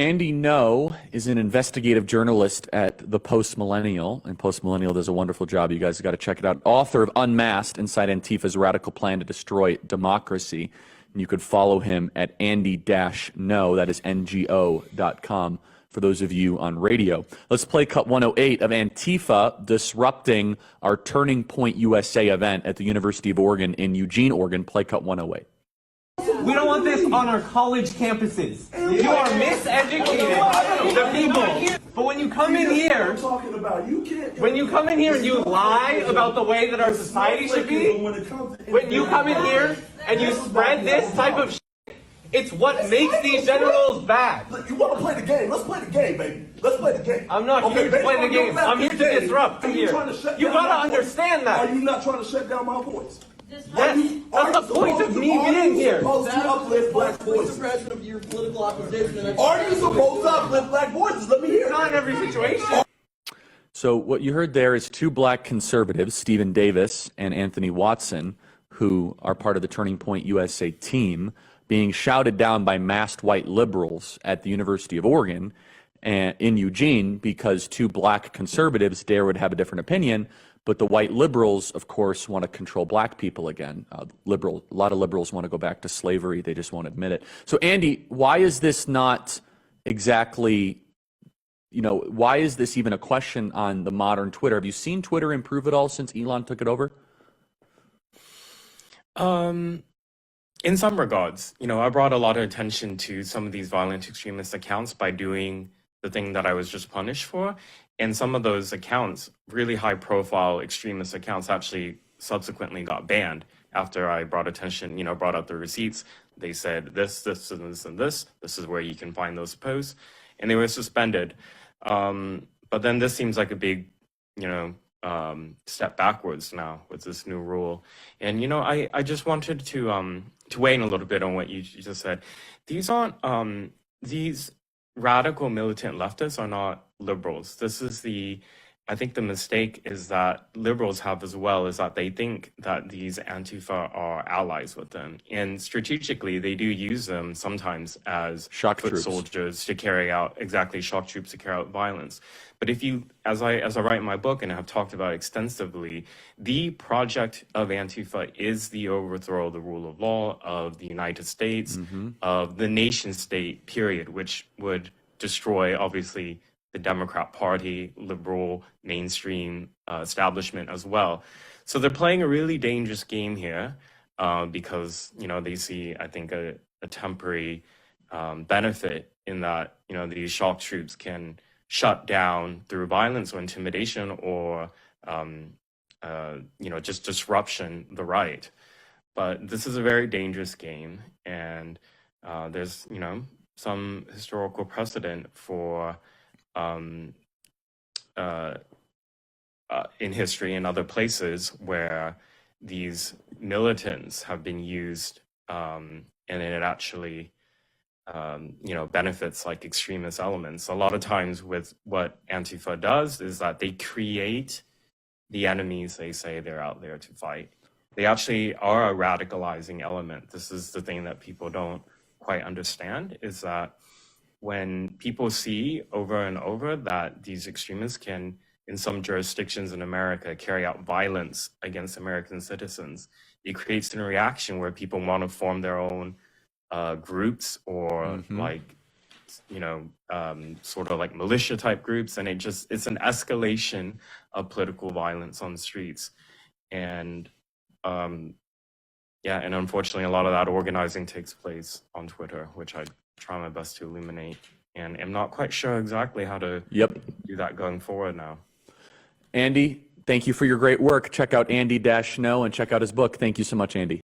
Andy No is an investigative journalist at the Post Millennial, and Post Millennial does a wonderful job. You guys have got to check it out. Author of Unmasked, Inside Antifa's Radical Plan to Destroy Democracy. And you could follow him at Andy-No, that is NGO.com, for those of you on radio. Let's play cut 108 of Antifa disrupting our Turning Point USA event at the University of Oregon in Eugene, Oregon. Play cut 108. We don't want this on our college campuses. You are miseducating the people. But when you come in here, when you come in here and you lie about the way that our society should be, when you come in here and you spread this type of shit, it's what makes these generals bad. You want to play the game? Let's play the game, baby. Let's play the game. I'm not here to play the game. I'm here to disrupt here. You gotta understand that. Are you not trying to shut down my voice? Yes, that's the point of me being here. Supposed to uplift black voices. Of your political opposition. Are you supposed to uplift black voices? Let me hear it. Not in every situation. So what you heard there is two black conservatives, Stephen Davis and Anthony Watson, who are part of the Turning Point USA team, being shouted down by masked white liberals at the University of Oregon and in Eugene because two black conservatives would have a different opinion. But the white liberals, of course, want to control black people again. A lot of liberals want to go back to slavery. They just won't admit it. So, Andy, why is this not exactly, why is this even a question on the modern Twitter? Have you seen Twitter improve at all since Elon took it over? In some regards, I brought a lot of attention to some of these violent extremist accounts by doing the thing that I was just punished for. And some of those accounts, really high profile extremist accounts, actually subsequently got banned after I brought out the receipts. They said this, this, and this, and this. This is where you can find those posts. And they were suspended. But then this seems like a big, step backwards now with this new rule. And, I just wanted to weigh in a little bit on what you just said. These aren't, these radical militant leftists are not liberals. I think the mistake is that liberals have as well, is that they think that these Antifa are allies with them. And strategically, they do use them sometimes as shock foot troops. Soldiers to carry out, shock troops to carry out violence. But if you, as I write in my book and have talked about extensively, the project of Antifa is the overthrow of the rule of law of the United States, of the nation state, period, which would destroy, obviously, the Democrat Party, liberal, mainstream establishment as well. So they're playing a really dangerous game here because, they see, I think, a temporary benefit in that, these shock troops can shut down through violence or intimidation or, just disruption the right. But this is a very dangerous game. And there's, some historical precedent for in history and other places where these militants have been used and it actually benefits like extremist elements. A lot of times with what Antifa does is that they create the enemies they say they're out there to fight. They actually are a radicalizing element. This is the thing that people don't quite understand, is that when people see over and over that these extremists can, in some jurisdictions in America, carry out violence against American citizens, it creates a reaction where people want to form their own groups or sort of like militia type groups. And it's an escalation of political violence on the streets. And and unfortunately, a lot of that organizing takes place on Twitter, which I try my best to illuminate, and I'm not quite sure exactly how to do that going forward now. Andy, thank you for your great work. Check out Andy-No and check out his book. Thank you so much, Andy.